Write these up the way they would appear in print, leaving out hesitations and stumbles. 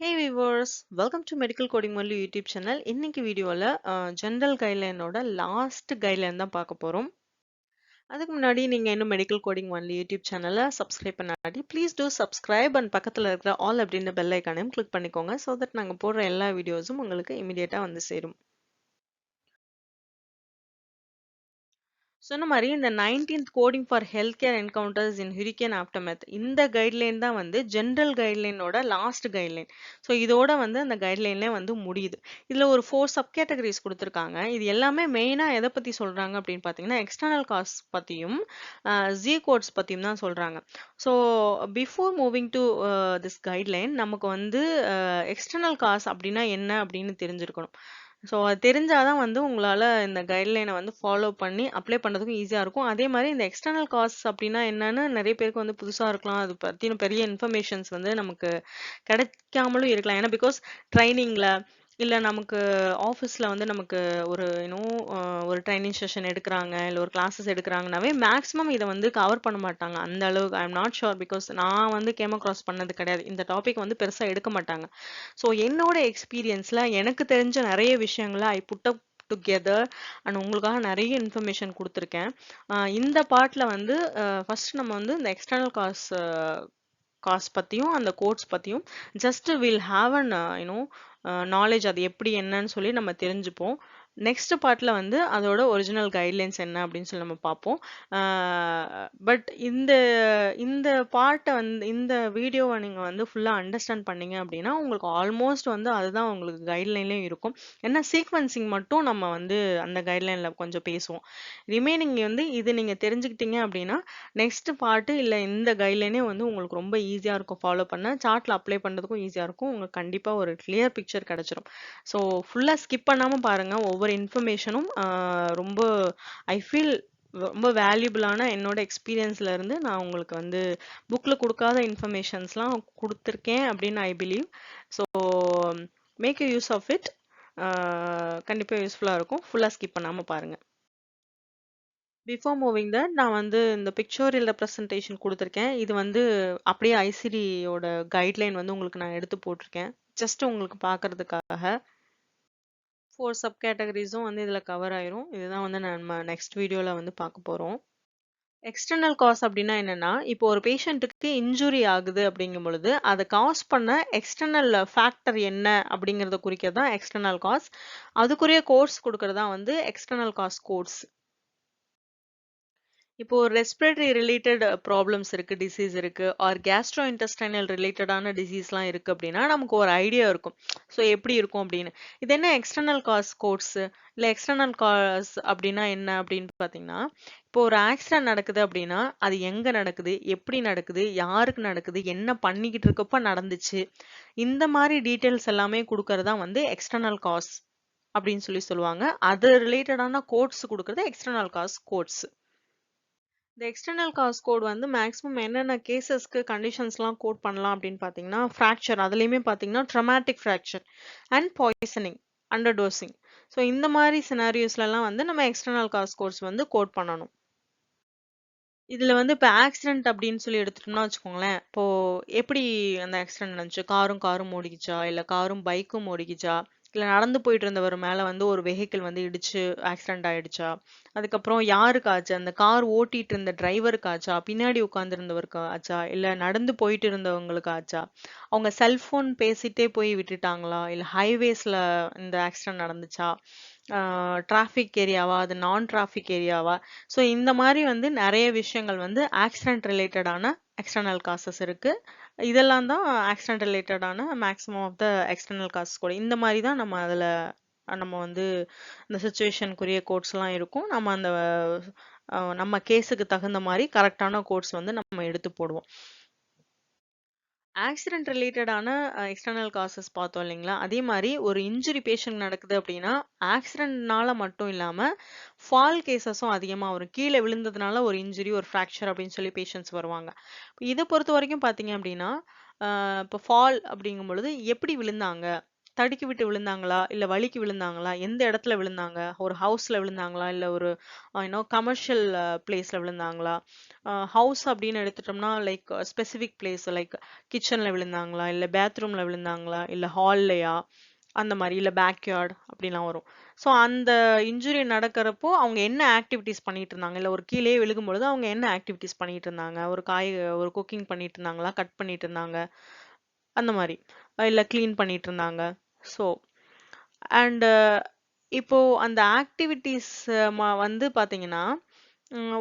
Hey viewers, welcome to Medical Coding Only YouTube channel. இன்னைக்கு வீடியோல general கைட்லைனோட last guideline தான் பார்க்க போறோம். அதுக்கு முன்னாடி நீங்க இன்னும் மெடிக்கல் கோடிங் ஒன்லி யூடியூப் சேனலை சப்ஸ்கிரைப் பண்ணாட்டி ப்ளீஸ் டூ சப்ஸ்கிரைப் அண்ட் பக்கத்தில் இருக்கிற ஆல் அப்படின்ற பெல் ஐக்கானையும் கிளிக் பண்ணிக்கோங்க ஸோ தட் நாங்கள் போடுற எல்லா வீடியோஸும் உங்களுக்கு இமீடியட்டாக வந்து சேரும். சொன்ன மாதிரி இந்த 19th coding for health care encounters in hurricane aftermath இந்த கைட்லைன் தான் வந்து ஜென்ரல் கைட்லைனோட லாஸ்ட் கைட்லைன். ஸோ இதோட வந்து அந்த கைட்லைன்லேயே வந்து முடியுது. இதில் ஒரு 4 சப் கேட்டகரிஸ் கொடுத்துருக்காங்க. இது எல்லாமே மெயினாக எதை பற்றி சொல்கிறாங்க அப்படின்னு பார்த்தீங்கன்னா எக்ஸ்டர்னல் காஸ்ட் பற்றியும் ஜி கோட்ஸ் பற்றியும் தான் சொல்கிறாங்க. So before moving to this guideline நமக்கு வந்து எக்ஸ்டர்னல் காஸ்ட் அப்படின்னா என்ன அப்படின்னு தெரிஞ்சிருக்கணும். ஸோ அது தெரிஞ்சாதான் வந்து உங்களால இந்த கைட்லைனை வந்து ஃபாலோ பண்ணி அப்ளை பண்ணுறதுக்கும் ஈஸியாக இருக்கும். அதே மாதிரி இந்த எக்ஸ்டர்னல் காஸ்ட் அப்படின்னா என்னன்னு நிறைய பேருக்கு வந்து புதுசாக இருக்கலாம். அது பற்றின பெரிய இன்ஃபர்மேஷன்ஸ் வந்து நமக்கு கிடைக்காமலும் இருக்கலாம். ஏன்னா பிகாஸ் ட்ரைனிங்கில் இல்லை நமக்கு ஆஃபீஸில் வந்து நமக்கு ஒரு ஒரு ட்ரைனிங் செஷன் எடுக்கிறாங்க இல்லை ஒரு கிளாஸஸ் எடுக்கிறாங்கனாவே மேக்ஸிமம் இதை வந்து கவர் பண்ண மாட்டாங்க அந்த அளவுக்கு. I am not sure because நான் வந்து கேமோ கிராஸ் பண்ணது கிடையாது. இந்த டாபிக் வந்து பெருசாக எடுக்க மாட்டாங்க. ஸோ என்னோட எக்ஸ்பீரியன்ஸில் எனக்கு தெரிஞ்ச நிறைய விஷயங்களை I put up together and உங்களுக்காக நிறைய இன்ஃபர்மேஷன் கொடுத்துருக்கேன். இந்த பார்ட்டில் வந்து ஃபர்ஸ்ட் நம்ம வந்து இந்த எக்ஸ்டர்னல் காஸ்ட் பற்றியும் அந்த கோட்ஸ் பற்றியும் just will have an knowledge அது எப்படி என்னன்னு சொல்லி நம்ம தெரிஞ்சுப்போம். நெக்ஸ்ட் பார்ட்ல வந்து அதோட ஒரிஜினல் கைட்லைன்ஸ் என்ன அப்படின்னு சொல்லி நம்ம பார்ப்போம். பட் இந்த இந்த பார்ட்டை வந்து இந்த வீடியோவை நீங்கள் வந்து ஃபுல்லாக அண்டர்ஸ்டாண்ட் பண்ணீங்க அப்படின்னா உங்களுக்கு ஆல்மோஸ்ட் வந்து அதுதான் உங்களுக்கு கைட்லைன்லேயும் இருக்கும். ஏன்னா சீக்வன்சிங் மட்டும் நம்ம வந்து அந்த கைட்லைனில் கொஞ்சம் பேசுவோம். ரிமைனிங் வந்து இது நீங்கள் தெரிஞ்சுக்கிட்டீங்க அப்படின்னா நெக்ஸ்ட் பார்ட்டு இல்லை இந்த கைட்லைனே வந்து உங்களுக்கு ரொம்ப ஈஸியாக இருக்கும் ஃபாலோ பண்ண. சார்ட்டில் அப்ளை பண்ணுறதுக்கும் ஈஸியாக இருக்கும். உங்களுக்கு கண்டிப்பாக ஒரு கிளியர் பிக்சர் கிடைச்சிரும். ஸோ ஃபுல்லாக ஸ்கிப் பண்ணாமல் பாருங்கள். ஒவ்வொரு இன்ஃபர்மேஷனும் ரொம்ப ஐ ஃபீல் ரொம்ப வேல்யூபிளான என்னோட எக்ஸ்பீரியன்ஸ்ல இருந்து நான் உங்களுக்கு வந்து புக்கில் கொடுக்காத இன்ஃபர்மேஷன்ஸ்லாம் கொடுத்துருக்கேன் அப்படின்னு I believe. So make you use of it. கண்டிப்பாக யூஸ்ஃபுல்லாக இருக்கும். ஃபுல்லாக ஸ்கிப் பண்ணாமல் பாருங்கள். பிஃபோர் மூவிங் தட் நான் வந்து இந்த பிக்சோரியல் ரெப்ரசன்டேஷன் கொடுத்துருக்கேன். இது வந்து அப்படியே ஐசிடியோட கைட்லைன் வந்து உங்களுக்கு நான் எடுத்து போட்டிருக்கேன் ஜஸ்ட் உங்களுக்கு பார்க்கறதுக்காக. 4 சப் கேட்டகரிஸும் வந்து இதில் கவர் ஆயிரும். இதுதான் வந்து நம்ம நெக்ஸ்ட் வீடியோவில் வந்து பார்க்க போகிறோம். எக்ஸ்டர்னல் காஸ் அப்படின்னா என்னன்னா இப்போ ஒரு பேஷண்ட்டுக்கு இன்ஜுரி ஆகுது அப்படிங்கும் பொழுது அதை காஸ் பண்ண எக்ஸ்டர்னல் ஃபேக்டர் என்ன அப்படிங்கிறத குறிக்கிறது தான் எக்ஸ்டர்னல் காஸ். அதுக்குரிய கோர்ஸ் கொடுக்கறது தான் வந்து எக்ஸ்டர்னல் காஸ் கோர்ஸ். இப்போ ரெஸ்பிரேட்டரி ரிலேட்டட் ப்ராப்ளம்ஸ் இருக்கு, டிசீஸ் இருக்கு, ஆர் கேஸ்ட்ரோ இன்டெஸ்டைனல் ரிலேட்டடான டிசீஸ்லாம் இருக்கு அப்படின்னா நமக்கு ஒரு ஐடியா இருக்கும். ஸோ எப்படி இருக்கும் அப்படின்னு. இது என்ன எக்ஸ்டர்னல் காஸ் கோர்ஸ் இல்லை எக்ஸ்டர்னல் காஸ் அப்படின்னா என்ன அப்படின்னு பார்த்தீங்கன்னா இப்போ ஒரு ஆக்சிடென்ட் நடக்குது அப்படின்னா அது எங்க நடக்குது, எப்படி நடக்குது, யாருக்கு நடக்குது, என்ன பண்ணிக்கிட்டு இருக்கப்ப நடந்துச்சு, இந்த மாதிரி டீட்டெயில்ஸ் எல்லாமே கொடுக்கறதா வந்து எக்ஸ்டர்னல் காஸ் அப்படின்னு சொல்லுவாங்க. அது ரிலேட்டடான கோட்ஸ் கொடுக்கறது எக்ஸ்டர்னல் காஸ் கோட்ஸ். இந்த எக்ஸ்டர்னல் காஸ் கோட் வந்து மேக்ஸிமம் என்னென்ன கேசஸ்க்கு கண்டிஷன்ஸ்லாம் கோட் பண்ணலாம் அப்படின்னு பார்த்தீங்கன்னா ஃப்ராக்சர், அதுலேயுமே பார்த்தீங்கன்னா traumatic fracture and poisoning, underdosing. So இந்த மாதிரி சினாரியோஸ்லாம் வந்து நம்ம எக்ஸ்டர்னல் காஸ் கோட்ஸ் வந்து கோட் பண்ணணும். இதில் வந்து இப்போ ஆக்சிடென்ட் அப்படின்னு சொல்லி எடுத்துட்டோம்னா வச்சுக்கோங்களேன். இப்போ எப்படி அந்த ஆக்சிடென்ட் நடந்துச்சு, காரும் ஓடிக்கிச்சா, இல்லை காரும் பைக்கும் ஓடிக்கிச்சா, இல்லை நடந்து போயிட்டு இருந்தவர் மேலே வந்து ஒரு வெஹிக்கிள் வந்து இடிச்சு ஆக்சிடென்ட் ஆயிடுச்சா, அதுக்கப்புறம் யாருக்கு ஆச்சு, அந்த கார் ஓட்டிட்டு இருந்த டிரைவருக்கு ஆச்சா, பின்னாடி உட்காந்துருந்தவருக்கு ஆச்சா, இல்லை நடந்து போயிட்டு இருந்தவங்களுக்கு ஆச்சா, அவங்க செல்ஃபோன் பேசிட்டே போய் விட்டுட்டாங்களா, இல்லை ஹைவேஸில் இந்த ஆக்சிடென்ட் நடந்துச்சா, டிராஃபிக் ஏரியாவா, அது நான் டிராஃபிக் ஏரியாவா. ஸோ இந்த மாதிரி வந்து நிறைய விஷயங்கள் வந்து ஆக்சிடென்ட் ரிலேட்டடான எக்ஸ்டர்னல் காசஸ் இருக்கு. இதெல்லாம் தான் ஆக்சிடென்ட் ரிலேட்டடான maximum of the external causes கூட. இந்த மாதிரி தான் நம்ம வந்து இந்த சுச்சுவேஷனுக்குரிய கோட்ஸ்லாம் இருக்கும். நம்ம அந்த நம்ம கேஸுக்கு தகுந்த மாதிரி கரெக்டான கோட்ஸ் வந்து நம்ம எடுத்து போடுவோம். ஆக்சிடென்ட் ரிலேட்டடான எக்ஸ்டர்னல் காசஸ் பார்த்தோம் இல்லைங்களா, அதே மாதிரி ஒரு இன்ஜுரி பேஷண்ட் நடக்குது அப்படின்னா ஆக்சிடென்ட்னால மட்டும் இல்லாமல் ஃபால் கேசஸும் அதிகமாக வரும். கீழே விழுந்ததுனால ஒரு இன்ஜுரி, ஒரு ஃப்ராக்சர் அப்படின்னு சொல்லி பேஷண்ட்ஸ் வருவாங்க. இதை பொறுத்த வரைக்கும் பார்த்தீங்க அப்படின்னா இப்போ ஃபால் அப்படிங்கும் பொழுது எப்படி விழுந்தாங்க, தடுக்கி விட்டு விழுந்தாங்களா, இல்ல வலிக்கு விழுந்தாங்களா, எந்த இடத்துல விழுந்தாங்க, ஒரு ஹவுஸ்ல விழுந்தாங்களா, இல்ல ஒரு கமர்ஷியல் பிளேஸ்ல விழுந்தாங்களா. ஹவுஸ் அப்படின்னு எடுத்துட்டோம்னா லைக் ஸ்பெசிபிக் பிளேஸ் லைக் கிச்சன்ல விழுந்தாங்களா, இல்ல பாத்ரூம்ல விழுந்தாங்களா, இல்ல ஹால்லயா, அந்த மாதிரி இல்ல பேக்யார்ட் அப்படிலாம் வரும். ஸோ அந்த இன்ஜுரி நடக்கிறப்போ அவங்க என்ன ஆக்டிவிட்டிஸ் பண்ணிட்டு இருந்தாங்க, இல்ல ஒரு கீழே விழுகும்பொழுது அவங்க என்ன ஆக்டிவிட்டிஸ் பண்ணிட்டு இருந்தாங்க, ஒரு குக்கிங் பண்ணிட்டு இருந்தாங்களா, கட் பண்ணிட்டு இருந்தாங்க, அந்த மாதிரி இல்ல க்ளீன் பண்ணிட்டு இருந்தாங்க. ஸோ அண்ட் இப்போ அந்த ஆக்டிவிட்டிஸ் வந்து பாத்தீங்கன்னா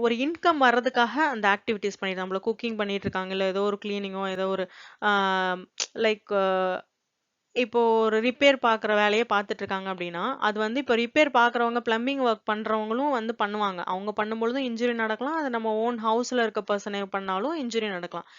ஒரு இன்கம் வர்றதுக்காக அந்த ஆக்டிவிட்டிஸ் பண்ணிட்டு நம்மள குக்கிங் பண்ணிட்டு இருக்காங்க, இல்ல ஏதோ ஒரு கிளீனிங்கோ ஏதோ ஒரு லைக் இப்போ ஒரு ரிப்பேர் பாக்குற வேலையை பார்த்துட்டு இருக்காங்க அப்படின்னா, அது வந்து இப்போ ரிப்பேர் பாக்குறவங்க பிளம்பிங் ஒர்க் பண்றவங்களும் வந்து பண்ணுவாங்க. அவங்க பண்ணும்பொழுதும் இன்ஜுரி நடக்கலாம். அது நம்ம ஓன் ஹவுஸ்ல இருக்க பர்சனே பண்ணாலும் இன்ஜுரி நடக்கலாம்.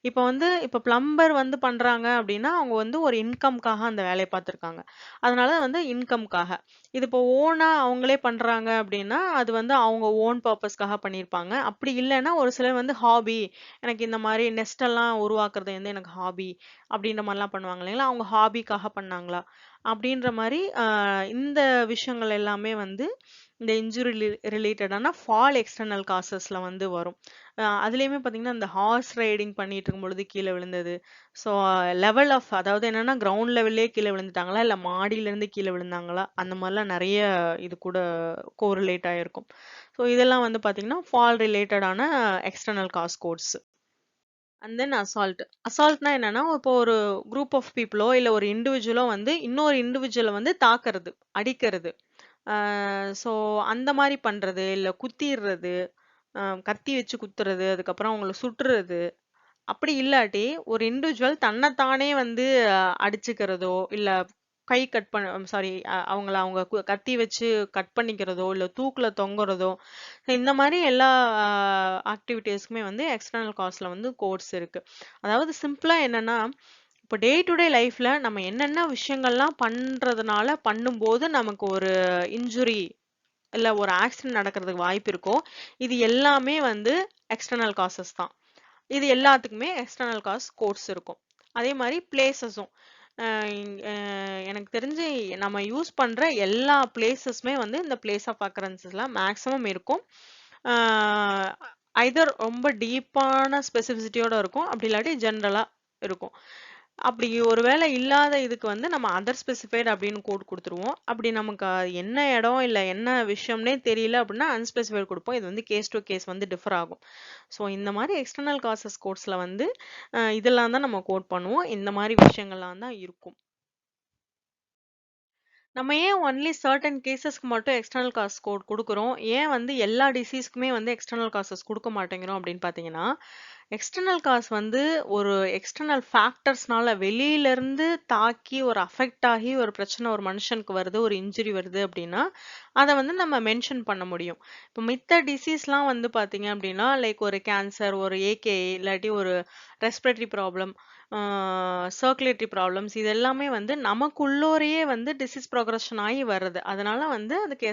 இப்போ பிளம்பர் வந்து பண்றாங்க அப்படின்னா, அவங்க வந்து ஒரு இன்கம்காக அந்த வேலையை பார்த்துருக்காங்க. அதனால வந்து இன்கம்காக. இது இப்போ ஓனா அவங்களே பண்றாங்க அப்படின்னா, அது வந்து அவங்க ஓன் பர்பஸ்க்காக பண்ணியிருப்பாங்க. அப்படி இல்லைன்னா ஒரு சிலர் வந்து ஹாபி, எனக்கு இந்த மாதிரி நெஸ்ட் எல்லாம் உருவாக்குறது வந்து எனக்கு ஹாபி அப்படின்ற மாதிரிலாம் பண்ணுவாங்க இல்லைங்களா, அவங்க ஹாபிக்காக பண்ணாங்களா அப்படின்ற மாதிரி இந்த விஷயங்கள் எல்லாமே வந்து இந்த இன்ஜுரி ரிலேட்டடான ஃபால் எக்ஸ்டர்னல் காசஸ்ல வந்து வரும். அதுலயுமே பாத்தீங்கன்னா இந்த ஹார்ஸ் ரைடிங் பண்ணிட்டு இருக்கும் பொழுது கீழே விழுந்தது. ஸோ லெவல் ஆஃப் அதாவது என்னன்னா கிரவுண்ட் லெவல்லே கீழே விழுந்துட்டாங்களா, இல்ல மாடியில இருந்து கீழே விழுந்தாங்களா, அந்த மாதிரிலாம் நிறைய இது கூட கோரிலேட் ஆயிருக்கும். ஸோ இதெல்லாம் வந்து பாத்தீங்கன்னா ஃபால் ரிலேட்டடான external cause codes. And then அசால்ட்னா என்னன்னா இப்போ ஒரு குரூப் ஆஃப் பீப்புளோ இல்ல ஒரு இண்டிவிஜுவலோ வந்து இன்னொரு இண்டிவிஜுவலை வந்து தாக்குறது, அடிக்கிறது. ஸோ அந்த மாதிரி பண்றது, இல்ல குத்திடுறது, கத்தி வச்சு குத்துறது, அதுக்கப்புறம் அவங்கள சுட்டுறது. அப்படி இல்லாட்டி ஒரு இண்டிவிஜுவல் தன்னைத்தானே வந்து அடிச்சுக்கிறதோ, இல்ல கை கட் பண்ண சாரி அவங்கள அவங்க கத்தி வச்சு கட் பண்ணிக்கிறதோ, இல்ல தூக்குல தொங்குறதோ, இந்த மாதிரி எல்லா ஆக்டிவிட்டீஸ்க்குமே வந்து எக்ஸ்டர்னல் காஸ்ட்ல வந்து கோட்ஸ் இருக்கு. அதாவது சிம்பிளா என்னன்னா, இப்போ டே டு டே லைஃப்ல நம்ம என்னென்ன விஷயங்கள்லாம் பண்ணும்போது நமக்கு ஒரு இன்ஜுரி இல்ல ஒரு ஆக்சிடென்ட் நடக்கிறதுக்கு வாய்ப்பு இருக்கோ, இது எல்லாமே வந்து எக்ஸ்டர்னல் காசஸ் தான். இது எல்லாத்துக்குமே எக்ஸ்டர்னல் காஸ் கோட்ஸ் இருக்கும். அதே மாதிரி பிளேசஸும் எனக்கு தெரிஞ்சு நம்ம யூஸ் பண்ற எல்லா பிளேசஸ்மே வந்து இந்த பிளேஸ் ஆஃப் அக்கரன்சஸ்ல மேக்ஸிமம் இருக்கும். ஐதர் ரொம்ப டீப்பான ஸ்பெசிபிசிட்டியோட இருக்கும், அப்படி இல்லாட்டி ஜென்ரலா இருக்கும். அப்படி ஒருவேளை இல்லாத இதுக்கு வந்து நம்ம அதர் ஸ்பெசிஃபைட் அப்படின்னு கோட் கொடுத்துருவோம். அப்படி நமக்கு என்ன இடம் இல்ல என்ன விஷயம்னே தெரியல அப்படின்னா அன்ஸ்பெசிஃபைட் கொடுப்போம். இது வந்து கேஸ் டு கேஸ் வந்து டிஃபர் ஆகும். ஸோ இந்த மாதிரி எக்ஸ்டர்னல் காசஸ் கோட்ஸ்ல வந்து இதெல்லாம் தான் நம்ம கோட் பண்ணுவோம். இந்த மாதிரி விஷயங்கள்லாம் தான் இருக்கும். நம்ம ஏன் ஒன்லி சர்டன் கேசஸ்க்கு மட்டும் எக்ஸ்டர்னல் காஸ் கோட் கொடுக்குறோம், ஏன் வந்து எல்லா டிசீஸ்க்குமே வந்து எக்ஸ்டர்னல் காசஸ் கொடுக்க மாட்டேங்கிறோம் அப்படின்னு பார்த்தீங்கன்னா, எக்ஸ்டர்னல் காஸ் வந்து ஒரு எக்ஸ்டர்னல் ஃபேக்டர்ஸ்னால வெளியில இருந்து தாக்கி ஒரு அஃபெக்ட் ஆகி ஒரு பிரச்சனை ஒரு மனுஷனுக்கு வருது, ஒரு இன்ஜுரி வருது அப்படின்னா அதை வந்து நம்ம மென்ஷன் பண்ண முடியும். இப்போ மித்த டிசீஸ்லாம் வந்து பார்த்தீங்க அப்படின்னா லைக் ஒரு கேன்சர், ஒரு ஏகேஏ, இல்லாட்டி ஒரு ரெஸ்பிரேட்டரி ப்ராப்ளம், சர்க்குலேட்டரி ப்ராப்ளம்ஸ், இது எல்லாமே வந்து நமக்குள்ளோரையே வந்து டிசீஸ் ப்ரோக்ரஷன் ஆகி வருது. அதனால வந்து அதுக்கு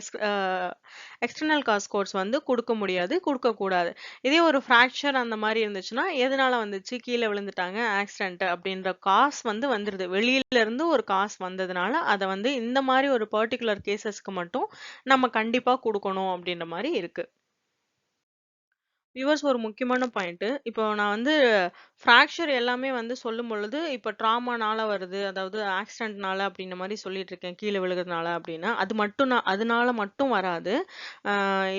எக்ஸ்டர்னல் காஸ் கோட்ஸ் வந்து கொடுக்க முடியாது, கொடுக்க கூடாது. இதே ஒரு ஃப்ராக்சர் அந்த மாதிரி இருந்துச்சுன்னா எதனால வந்துச்சு, கீழே விழுந்துட்டாங்க, ஆக்சிடென்ட் அப்படின்ற காஸ் வந்து வந்துருது. வெளியில இருந்து ஒரு காஸ் வந்ததுனால அதை வந்து இந்த மாதிரி ஒரு பர்டிகுலர் கேசஸ்க்கு மட்டும் நம்ம கண்டிப்பா கொடுக்கணும் அப்படின்ற மாதிரி இருக்கு. வியூவர்ஸ், ஒரு முக்கியமான பாயிண்ட். இப்போ நான் வந்து ஃப்ராக்சர் எல்லாமே வந்து சொல்லும் பொழுது இப்போ ட்ராமானால வருது, அதாவது ஆக்சிடென்ட்னால அப்படின்ற மாதிரி சொல்லிட்டு இருக்கேன், கீழே விழுகிறதுனால அப்படின்னா அது மட்டும் அதனால மட்டும் வராது.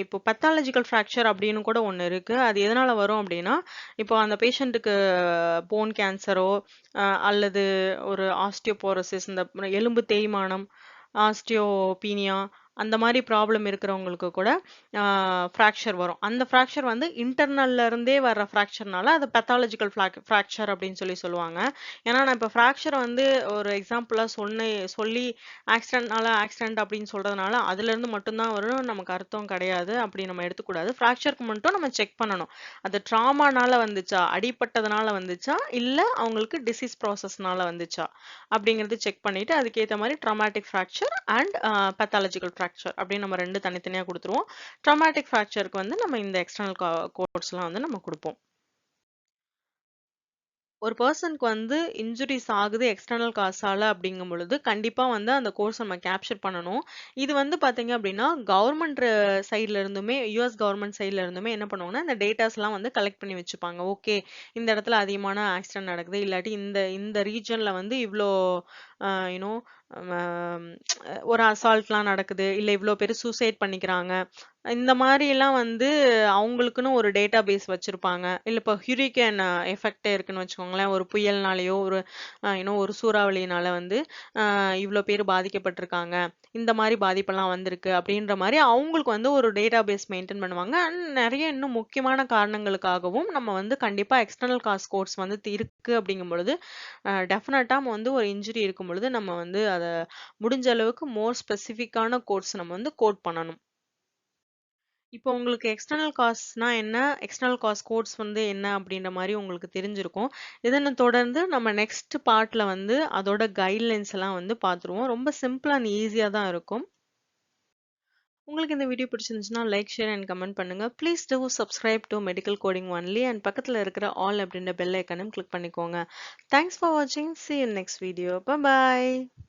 இப்போ பெத்தாலஜிக்கல் ஃப்ராக்சர் அப்படின்னு கூட ஒன்று இருக்கு. அது எதனால வரும் அப்படின்னா, இப்போ அந்த பேஷண்ட்டுக்கு போன் கேன்சரோ அல்லது ஒரு ஆஸ்டியோபோரோசிஸ், இந்த எலும்பு தேய்மானம், ஆஸ்டியோபீனியா, அந்த மாதிரி ப்ராப்ளம் இருக்கிறவங்களுக்கு கூட ஃப்ராக்சர் வரும். அந்த ஃப்ராக்சர் வந்து இன்டர்னல்ல இருந்தே வர்ற ஃப்ராக்சர்னால அது பெத்தாலஜிக்கல் ஃப்ராக்சர் அப்படின்னு சொல்லுவாங்க. ஏன்னா நான் இப்போ ஃப்ராக்சர் வந்து ஒரு எக்ஸாம்பிளா சொல்லி ஆக்சிடென்ட் அப்படின்னு சொல்றதுனால அதுல இருந்து மட்டும்தான் வரும் நமக்கு அர்த்தம் கிடையாது. அப்படி நம்ம எடுத்துக்கூடாது. ஃப்ராக்சருக்கு மட்டும் நம்ம செக் பண்ணணும். அது ட்ராமானால வந்துச்சா, அடிபட்டதுனால வந்துச்சா, இல்ல அவங்களுக்கு டிசீஸ் ப்ராசஸ்னால வந்துச்சா அப்படிங்கறது செக் பண்ணிட்டு அதுக்கேற்ற மாதிரி dramatic fracture and pathological fracture அப்படின்னு நம்ம ரெண்டு தனித்தனியா கொடுத்துருவோம். ட்ராமாட்டிக் ஃப்ராக்சருக்கு வந்து நம்ம இந்த எக்ஸ்டர்னல் கோட்ஸ்லாம் வந்து நம்ம கொடுப்போம். ஒரு பெர்சனுக்கு வந்து இன்ஜுரிஸ் ஆகுது எக்ஸ்டர்னல் காசால அப்படிங்கும் பொழுது கண்டிப்பா வந்து அந்த கோர்ஸ் நம்ம கேப்சர் பண்ணணும். இது வந்து பாத்தீங்க அப்படின்னா கவர்மெண்ட் சைட்ல இருந்துமே யுஎஸ் கவர்மெண்ட் சைட்ல இருந்துமே என்ன பண்ணுவாங்கன்னா இந்த டேட்டாஸ்லாம் வந்து கலெக்ட் பண்ணி வச்சுப்பாங்க. ஓகே, இந்த இடத்துல அதிகமான ஆக்சிடென்ட் நடக்குது, இல்லாட்டி இந்த இந்த ரீஜன்ல வந்து இவ்ளோ யூனோ ஒரு அசால்ட்லாம் நடக்குது, இல்ல இவ்ளோ பேர் சூசைட் பண்ணிக்கிறாங்க. இந்த மாரி எல்லாம் வந்து அவங்களுக்குன்னு ஒரு டேட்டா பேஸ் வச்சிருப்பாங்க. இல்ல இப்போ ஹுரிகேன் எஃபெக்ட் இருக்குன்னு வச்சுக்கோங்களேன். ஒரு புயல்னாலயோ ஒரு ஒரு சூறாவளியினால வந்து இவ்ளோ பேர் பாதிக்கப்பட்டிருக்காங்க. இந்த மாரி பாதிப்பெல்லாம் வந்திருக்கு அப்படின்ற மாரி அவங்களுக்கு வந்து ஒரு டேட்டா பேஸ் மெயின்டெயின் பண்ணுவாங்க. அண்ட் நெறைய இன்னும் முக்கியமான காரணங்களுக்காகவும் நம்ம வந்து கண்டிப்பா எக்ஸ்டர்னல் காஸ் கோர்ஸ் வந்து இருக்கு அப்படிங்கும் பொழுது டெஃபினட்டா வந்து ஒரு இன்ஜுரி இருக்கும் பொழுது நம்ம வந்து அத முடிஞ்ச அளவுக்கு மோர் ஸ்பெசிஃபிக்கான கோர்ஸ் நம்ம வந்து கோட் பண்ணணும். இப்போ உங்களுக்கு எக்ஸ்டர்னல் காஸ்ட்னா என்ன, எக்ஸ்டர்னல் காஸ்ட் கோட்ஸ் வந்து என்ன அப்படின்ற மாரி உங்களுக்கு தெரிஞ்சிருக்கும். இதனை தொடர்ந்து நம்ம நெக்ஸ்ட் பார்ட்ல வந்து அதோட கைட்லைன்ஸ் எல்லாம் வந்து பார்த்துருவோம். ரொம்ப சிம்பிள் அண்ட் ஈஸியா தான் இருக்கும். உங்களுக்கு இந்த வீடியோ பிடிச்சிருந்துச்சுன்னா லைக், ஷேர் அண்ட் கமெண்ட் பண்ணுங்க. Please do subscribe to medical coding only and பக்கத்துல இருக்கிற ஆல் அப்படின்ற பெல் ஐக்கனையும் கிளிக் பண்ணிக்கோங்க. தேங்க்ஸ் ஃபார் வாட்சிங். See you in next video. Bye bye.